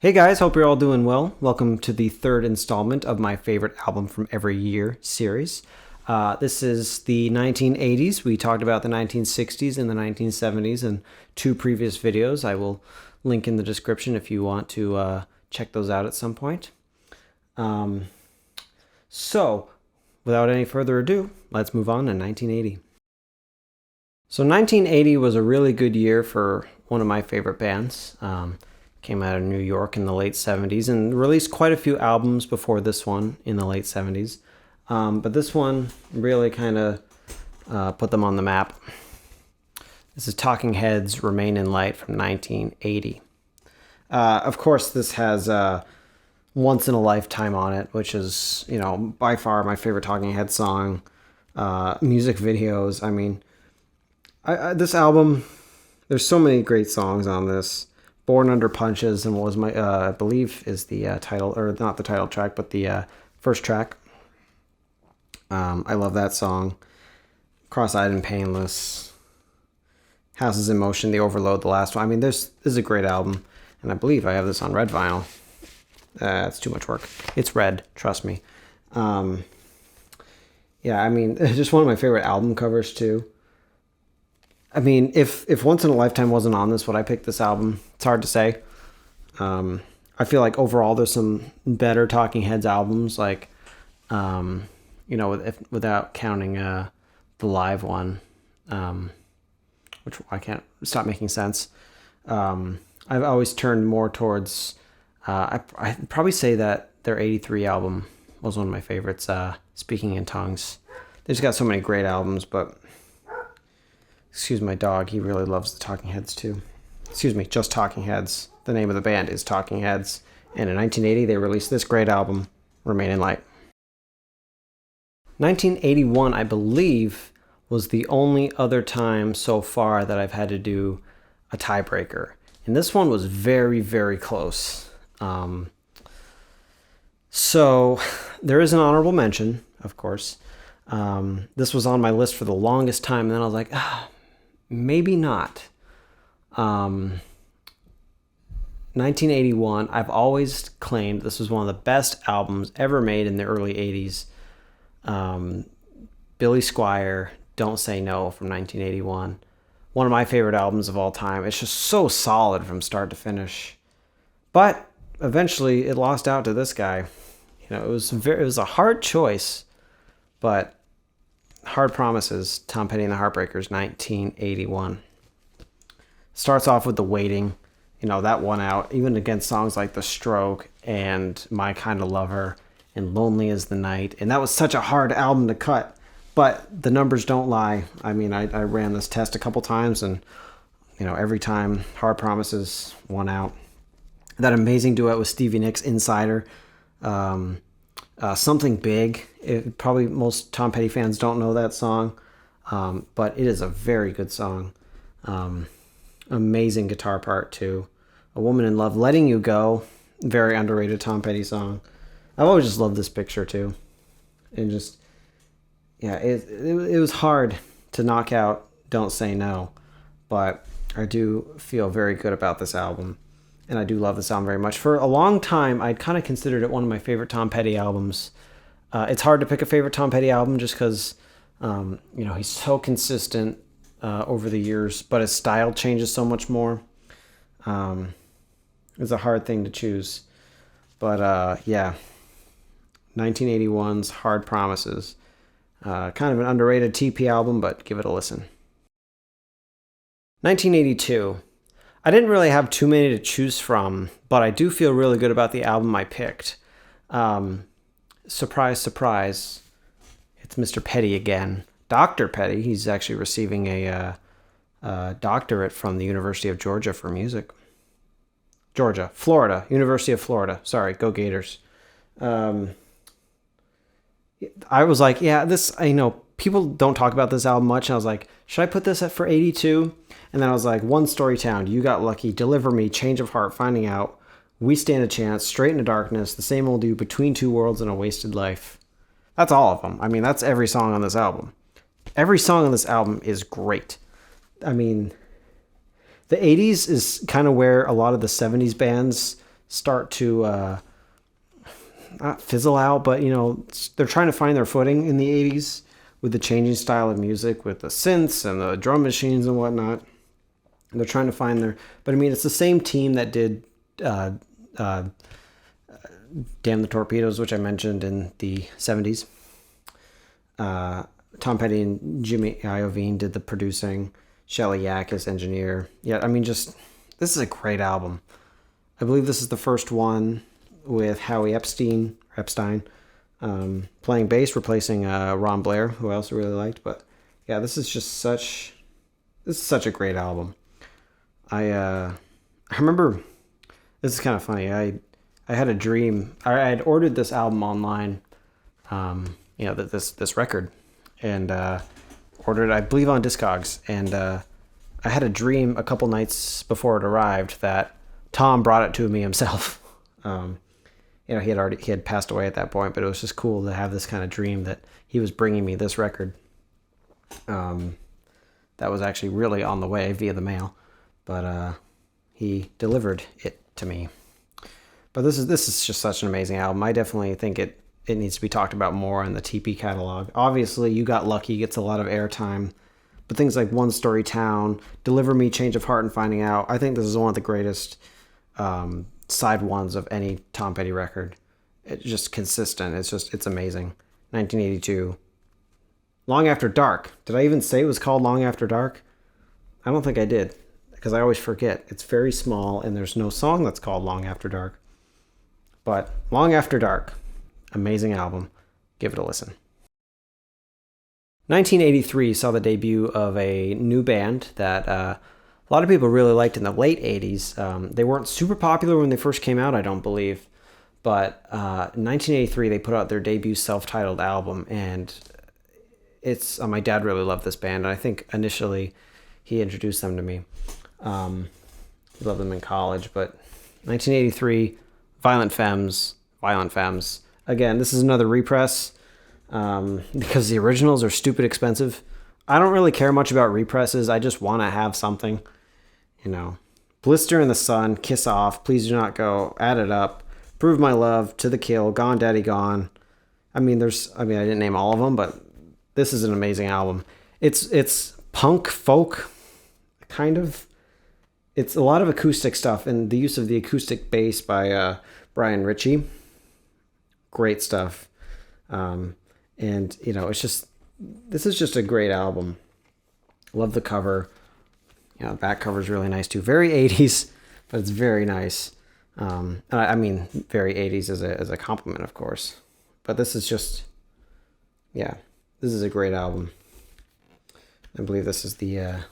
Hey guys, hope you're all doing well. Welcome to the third installment of my favorite album from every year series. This is the 1980s. We talked about the 1960s and the 1970s in two previous videos. I will link in the description if you want to check those out at some point. So, without any further ado, let's move on to 1980. So 1980 was a really good year for one of my favorite bands. Came out of New York in the late 70s and released quite a few albums before this one in the late 70s. But this one really kind of put them on the map. This is Talking Heads' Remain in Light from 1980. Of course, this has Once in a Lifetime on it, which is, by far my favorite Talking Heads song. Music videos, I mean, this album, there's so many great songs on this. Born Under Punches and what was my I believe is the title, or not the title track, but the first track. I love that song. Cross-Eyed and Painless, Houses in Motion, The Overload, the last one. I mean, this is a great album, and I believe I have this on red vinyl. It's too much work. It's red, trust me. Yeah, I mean, it's just one of my favorite album covers too. I mean, if Once in a Lifetime wasn't on this, would I pick this album? It's hard to say. I feel like overall there's some better Talking Heads albums, like, without counting the live one, which I can't stop making sense. I've always turned more towards, I'd probably say that their 83 album was one of my favorites, Speaking in Tongues. They just got so many great albums, but... Excuse my dog, he really loves the Talking Heads too. Excuse me, just Talking Heads. The name of the band is Talking Heads. And in 1980, they released this great album, Remain in Light. 1981, I believe, was the only other time so far that I've had to do a tiebreaker. And this one was very, very close. So there is an honorable mention, of course. This was on my list for the longest time, and then I was like, maybe not. 1981, I've always claimed this was one of the best albums ever made in the early 80s. Billy Squier, Don't Say No from 1981. One of my favorite albums of all time. It's just so solid from start to finish. But eventually it lost out to this guy. It was a hard choice, but Hard Promises, Tom Petty and the Heartbreakers, 1981. Starts off with The Waiting, that won out, even against songs like The Stroke and My Kind of Lover and Lonely as the Night. And that was such a hard album to cut, but the numbers don't lie. I mean, I ran this test a couple times, and, every time Hard Promises won out. That amazing duet with Stevie Nicks, Insider. Something Big. Probably most Tom Petty fans don't know that song, but it is a very good song. Amazing guitar part too. A Woman in Love, Letting You Go, very underrated Tom Petty song. I've always just loved this picture too, and just it was hard to knock out Don't Say No, but I do feel very good about this album. And I do love this album very much. For a long time, I'd kind of considered it one of my favorite Tom Petty albums. It's hard to pick a favorite Tom Petty album just because, he's so consistent over the years, but his style changes so much more. It's a hard thing to choose. But, 1981's Hard Promises. Kind of an underrated TP album, but give it a listen. 1982. I didn't really have too many to choose from, but I do feel really good about the album I picked. Surprise, surprise, it's Mr. Petty again. Dr. Petty. He's actually receiving a doctorate from the University of Georgia for music. University of Florida. Sorry, go Gators. I was like, people don't talk about this album much. And I was like, should I put this for 82? And then I was like, One Story Town, You Got Lucky, Deliver Me, Change of Heart, Finding Out, We Stand a Chance, Straight into Darkness, The Same Old You, Between Two Worlds, and A Wasted Life. That's all of them. I mean, that's every song on this album. Every song on this album is great. I mean, the 80s is kind of where a lot of the 70s bands start to not fizzle out, but they're trying to find their footing in the 80s with the changing style of music, with the synths and the drum machines and whatnot. They're trying to find but I mean, it's the same team that did Damn the Torpedoes, which I mentioned in the 70s. Tom Petty and Jimmy Iovine did the producing. Shelley Yakus, engineer. Yeah, I mean, this is a great album. I believe this is the first one with Howie Epstein playing bass, replacing Ron Blair, who I also really liked. But yeah, this is such a great album. I remember, this is kind of funny. I had a dream. I had ordered this album online, this record, and ordered, I believe, on Discogs. And I had a dream a couple nights before it arrived that Tom brought it to me himself. He had passed away at that point, but it was just cool to have this kind of dream that he was bringing me this record. That was actually really on the way via the mail, but he delivered it to me. But this is just such an amazing album. I definitely think it needs to be talked about more in the TP catalog. Obviously, You Got Lucky gets a lot of airtime, but things like One Story Town, Deliver Me, Change of Heart, and Finding Out, I think this is one of the greatest side ones of any Tom Petty record. It's just consistent. It's amazing. 1982. Long After Dark. Did I even say it was called Long After Dark? I don't think I did, because I always forget. It's very small, and there's no song that's called Long After Dark. But Long After Dark, amazing album. Give it a listen. 1983 saw the debut of a new band that a lot of people really liked in the late 80s. They weren't super popular when they first came out, I don't believe. But in 1983, they put out their debut self-titled album, and it's my dad really loved this band, and I think initially he introduced them to me. He loved them in college, but 1983, Violent Femmes. Again, this is another repress because the originals are stupid expensive. I don't really care much about represses. I just want to have something, Blister in the Sun, Kiss Off, Please Do Not Go, Add It Up, Prove My Love, To the Kill, Gone Daddy Gone. I didn't name all of them, but this is an amazing album. It's punk folk, kind of. It's a lot of acoustic stuff, and the use of the acoustic bass by Brian Ritchie. Great stuff. This is just a great album. Love the cover. The back cover is really nice too. Very 80s, but it's very nice. Very 80s as a compliment, of course. But this is this is a great album. I believe this is I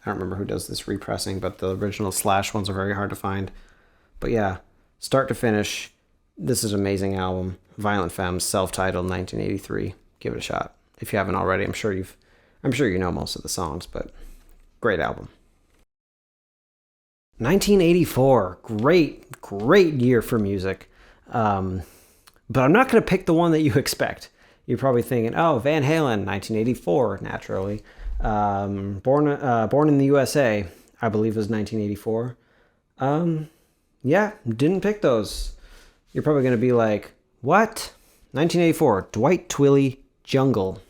don't remember who does this repressing, but the original Slash ones are very hard to find. But yeah, start to finish, this is an amazing album. Violent Femmes, self-titled, 1983. Give it a shot if you haven't already. I'm sure you know most of the songs, but great album. 1984, great year for music. But I'm not going to pick the one that you expect. You're probably thinking, oh, Van Halen, 1984, naturally. Born in the USA, I believe, was 1984. Yeah, didn't pick those. You're probably going to be like, what? 1984, Dwight Twilley, Jungle.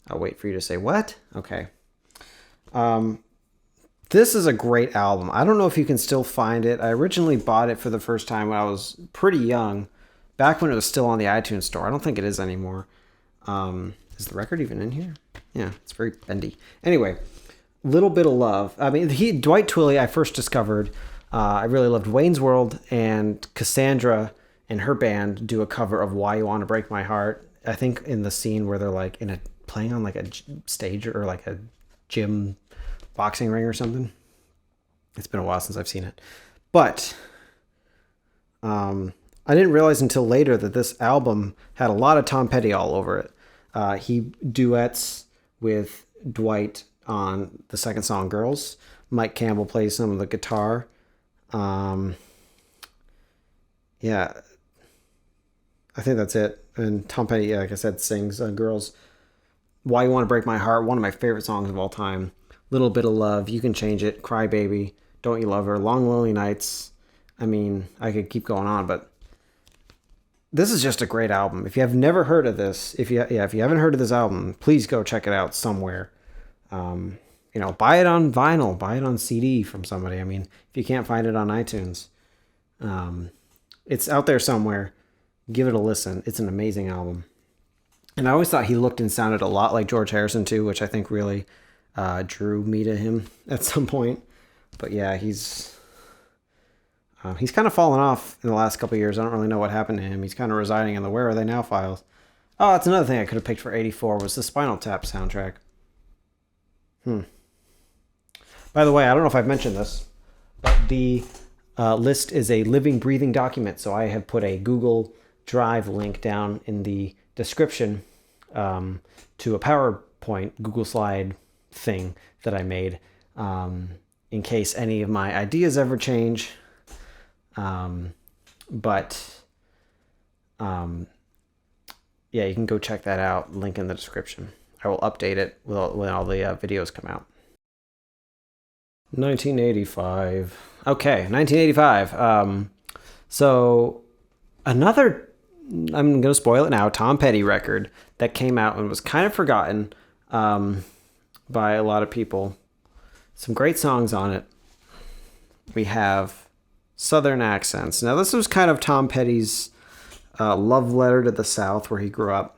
I'll wait for you to say, what? Okay. This is a great album. I don't know if you can still find it. I originally bought it for the first time when I was pretty young, back when it was still on the iTunes store. I don't think it is anymore. Is the record even in here? Yeah, it's very bendy. Anyway, Little Bit of Love. Dwight Twilley, I first discovered. I really loved Wayne's World, and Cassandra and her band do a cover of Why You Want to Break My Heart. I think in the scene where they're like playing on like a stage or like a gym boxing ring or something. It's been a while since I've seen it. But I didn't realize until later that this album had a lot of Tom Petty all over it. He duets with Dwight on the second song, Girls. Mike Campbell plays some of the guitar. Yeah, I think that's it. And Tom Petty, like I said, sings Girls. Why You Want to Break My Heart, one of my favorite songs of all time. Little Bit of Love, You Can Change It, Cry Baby, Don't You Love Her, Long Lonely Nights. I mean, I could keep going on, but this is just a great album. If you have never heard of this, if you haven't heard of this album, please go check it out somewhere. Buy it on vinyl, buy it on CD from somebody. I mean, if you can't find it on iTunes, it's out there somewhere. Give it a listen. It's an amazing album. And I always thought he looked and sounded a lot like George Harrison too, which I think really drew me to him at some point. But yeah, he's kind of fallen off in the last couple of years. I don't really know what happened to him. He's kind of residing in the Where Are They Now files. Oh, that's another thing I could have picked for 84 was the Spinal Tap soundtrack. By the way, I don't know if I've mentioned this, but the list is a living, breathing document. So I have put a Google Drive link down in the description to a PowerPoint Google slide thing that I made in case any of my ideas ever change. Yeah, you can go check that out. Link in the description. I will update it when all the videos come out. 1985. Okay, 1985. So another, I'm going to spoil it now, Tom Petty record that came out and was kind of forgotten by a lot of people. Some great songs on it. We have Southern Accents. Now, this was kind of Tom Petty's love letter to the South where he grew up.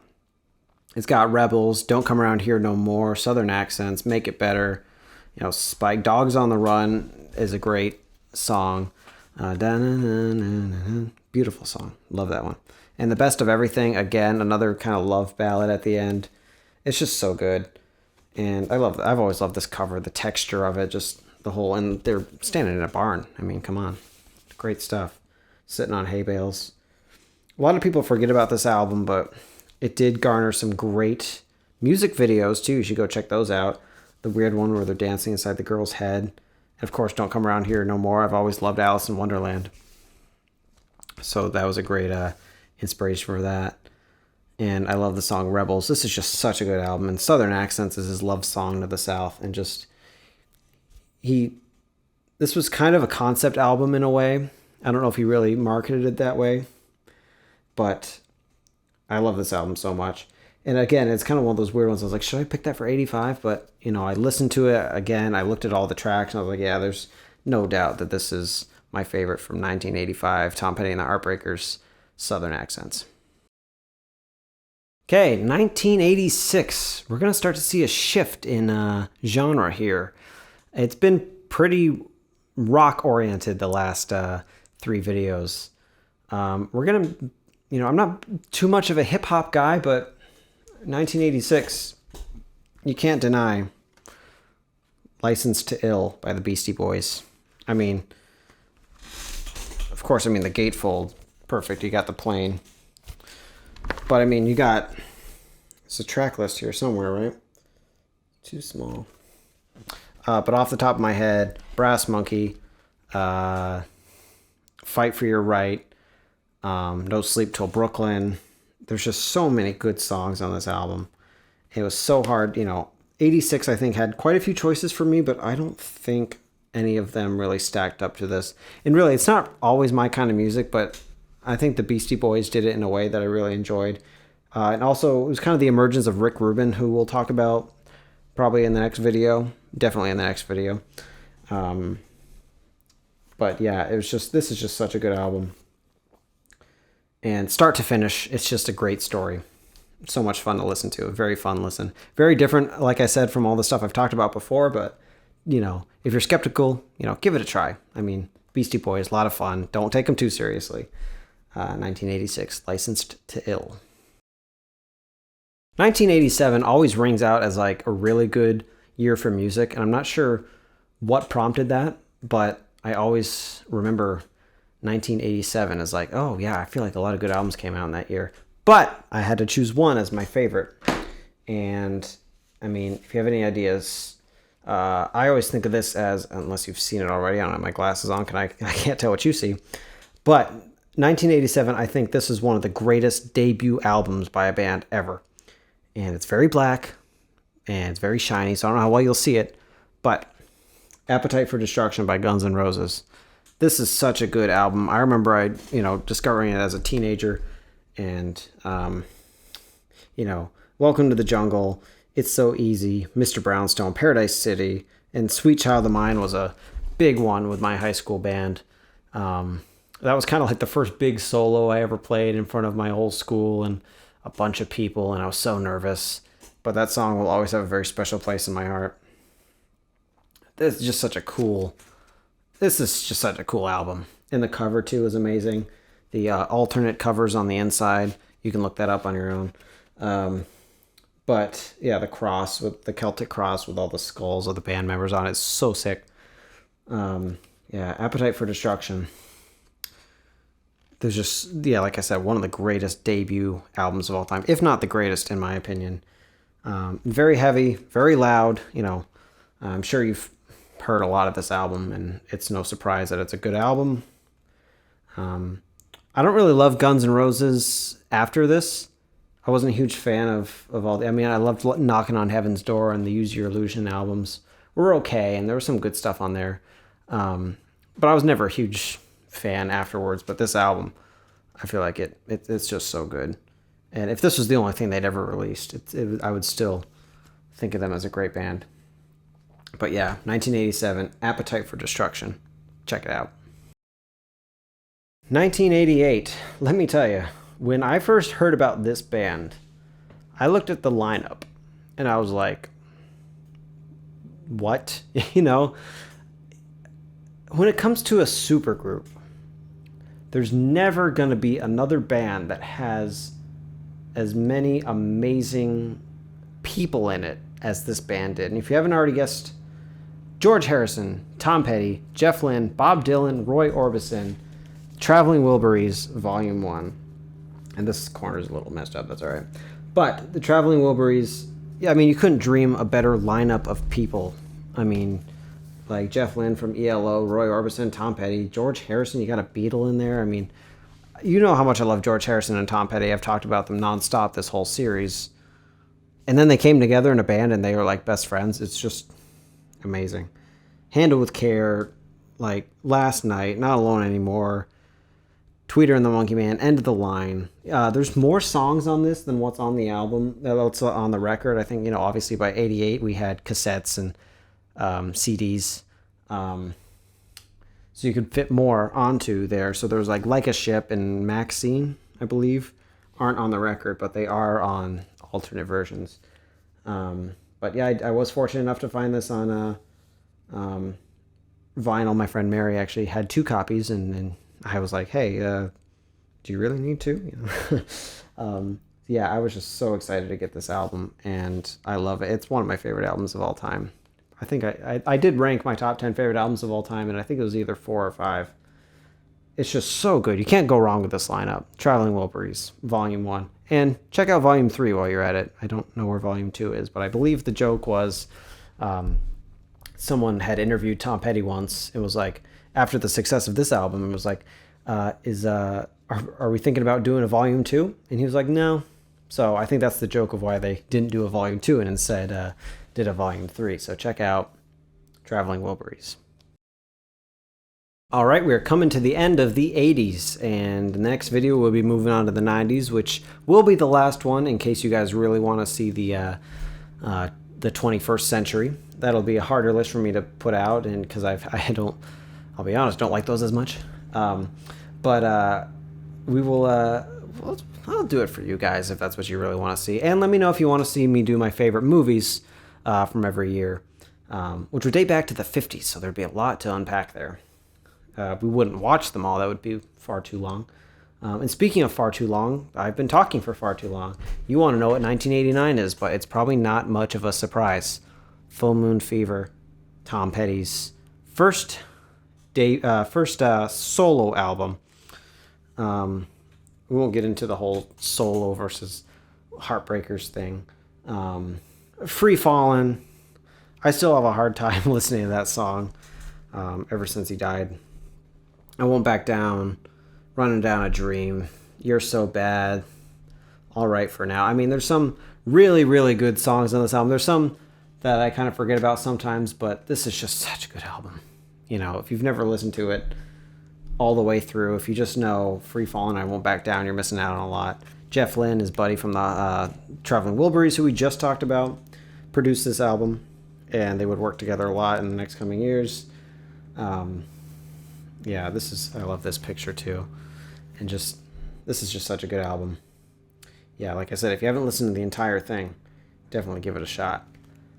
It's got Rebels, Don't Come Around Here No More, Southern Accents, Make It Better. Spike Dogs on the Run is a great song. Beautiful song. Love that one. And The Best of Everything, again, another kind of love ballad at the end. It's just so good. And I've always loved this cover, the texture of it, just the whole, and they're standing in a barn. I mean, come on. Great stuff. Sitting on hay bales. A lot of people forget about this album, but it did garner some great music videos too. You should go check those out. The weird one where they're dancing inside the girl's head. And of course, Don't Come Around Here No More. I've always loved Alice in Wonderland. So that was a great inspiration for that. And I love the song Rebels. This is just such a good album. And Southern Accents is his love song to the South. And just, this was kind of a concept album in a way. I don't know if he really marketed it that way. But I love this album so much. And again, it's kind of one of those weird ones. I was like, should I pick that for 85? But, I listened to it again. I looked at all the tracks and I was like, yeah, there's no doubt that this is my favorite from 1985, Tom Petty and the Heartbreakers, Southern Accents. Okay, 1986. We're going to start to see a shift in genre here. It's been pretty rock-oriented the last 3 videos. We're going to, I'm not too much of a hip-hop guy, but 1986, you can't deny Licensed to Ill by the Beastie Boys. I mean, of course, the gatefold, perfect. You got the plane. But, you got, it's a track list here somewhere, right? Too small. But off the top of my head, Brass Monkey, Fight for Your Right, No Sleep Till Brooklyn. There's just so many good songs on this album. It was so hard, 86 I think had quite a few choices for me, but I don't think any of them really stacked up to this. And really, it's not always my kind of music, but I think the Beastie Boys did it in a way that I really enjoyed. And also, it was kind of the emergence of Rick Rubin, who we'll talk about probably in the next video. Definitely in the next video. But yeah, this is just such a good album. And start to finish, it's just a great story. So much fun to listen to. A very fun listen. Very different, like I said, from all the stuff I've talked about before. But, if you're skeptical, give it a try. Beastie Boys, a lot of fun. Don't take them too seriously. 1986, Licensed to Ill. 1987 always rings out as like a really good year for music. And I'm not sure what prompted that, but I always remember 1987 as like, oh yeah, I feel like a lot of good albums came out in that year. But I had to choose one as my favorite. And if you have any ideas, I always think of this as, unless you've seen it already, I don't have my glasses on, I can't tell what you see. But 1987, I think this is one of the greatest debut albums by a band ever. And it's very black, and it's very shiny, so I don't know how well you'll see it. But Appetite for Destruction by Guns N' Roses. this is such a good album. I remember discovering it as a teenager, and Welcome to the Jungle, It's So Easy, Mr. Brownstone, Paradise City, and Sweet Child of Mine was a big one with my high school band. That was kind of like the first big solo I ever played in front of my whole school and a bunch of people, and I was so nervous. But that song will always have a very special place in my heart. This is just such a cool album. And the cover, too, is amazing. The alternate covers on the inside. You can look that up on your own. But, yeah, the cross, with the Celtic cross with all the skulls of the band members on it is so sick. Appetite for Destruction. There's just, like I said, one of the greatest debut albums of all time, if not the greatest, in my opinion. Very heavy, very loud. I'm sure you've heard a lot of this album, and it's no surprise that it's a good album. I don't really love Guns N' Roses after this. I wasn't a huge fan of all the... I mean, I loved Knocking on Heaven's Door and the Use Your Illusion albums. Were okay, and there was some good stuff on there. But I was never a huge fan afterwards. But this album, I feel like it's just so good. And if this was the only thing they'd ever released, I would still think of them as a great band. But yeah, 1987, Appetite for Destruction. Check it out. 1988, let me tell you, when I first heard about this band, I looked at the lineup and I was like, what? When it comes to a supergroup, there's never going to be another band that has as many amazing people in it as this band did. And if you haven't already guessed, George Harrison, Tom Petty, Jeff Lynne, Bob Dylan, Roy Orbison, Traveling Wilburys, Volume 1. And this corner is a little messed up, that's all right. But the Traveling Wilburys, you couldn't dream a better lineup of people. Like Jeff Lynne from ELO, Roy Orbison, Tom Petty, George Harrison, you got a Beatle in there. You know how much I love George Harrison and Tom Petty. I've talked about them nonstop this whole series. And then they came together in a band and they were like best friends. It's just amazing. Handle with Care, like Last Night, Not Alone Anymore, Tweeter and the Monkey Man, End of the Line. There's more songs on this than what's on the album, that's on the record. I think, obviously by 88 we had cassettes and CDs. So you could fit more onto there. So there's like a Ship and Maxine, I believe, aren't on the record, but they are on alternate versions. But yeah, I was fortunate enough to find this on vinyl. My friend Mary actually had 2 copies, and I was like, hey, do you really need 2? Yeah, I was just so excited to get this album, and I love it. It's one of my favorite albums of all time. I think I did rank my top 10 favorite albums of all time, and I think it was either 4 or 5. It's just so good. You can't go wrong with this lineup. Traveling Wilburys, Volume 1. And check out Volume 3 while you're at it. I don't know where Volume 2 is, but I believe the joke was someone had interviewed Tom Petty once. It was like, after the success of this album, it was like, are we thinking about doing a Volume 2? And he was like, no. So I think that's the joke of why they didn't do a Volume 2 and instead did a Volume 3. So check out Traveling Wilburys. All right, we're coming to the end of the 80s, and the next video we'll be moving on to the 90s, which will be the last one in case you guys really want to see the 21st century. That'll be a harder list for me to put out, and because I'll be honest, don't like those as much. But we will. I'll do it for you guys if that's what you really want to see, and let me know if you want to see me do my favorite movies from every year, which would date back to the 50s, so there'd be a lot to unpack there. We wouldn't watch them all. That would be far too long. And speaking of far too long, I've been talking for far too long. You want to know what 1989 is, but it's probably not much of a surprise. Full Moon Fever, Tom Petty's first solo album. We won't get into the whole solo versus Heartbreakers thing. Free Fallin'. I still have a hard time listening to that song ever since he died. I Won't Back Down, Running Down a Dream, You're So Bad, All Right for Now. There's some really, really good songs on this album. There's some that I kind of forget about sometimes, but this is just such a good album. If you've never listened to it, all the way through. If you just know Free Fallin', I Won't Back Down, you're missing out on a lot. Jeff Lynne, his buddy from the Traveling Wilburys, who we just talked about, produced this album, and they would work together a lot in the next coming years. Yeah, I love this picture too, and this is just such a good album. Yeah, like I said, if you haven't listened to the entire thing, definitely give it a shot.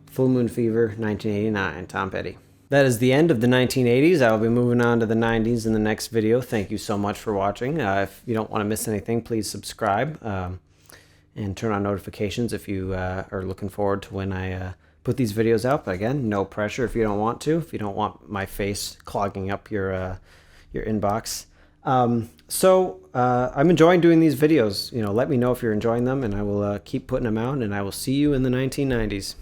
Full Moon Fever, 1989, Tom Petty. That is the end of the 1980s. I will be moving on to the 90s in the next video. Thank you so much for watching. If you don't want to miss anything, please subscribe and turn on notifications if you are looking forward to when I put these videos out. But again, no pressure if you don't want to, if you don't want my face clogging up your inbox. I'm enjoying doing these videos. Let me know if you're enjoying them, and I will keep putting them out, and I will see you in the 1990s.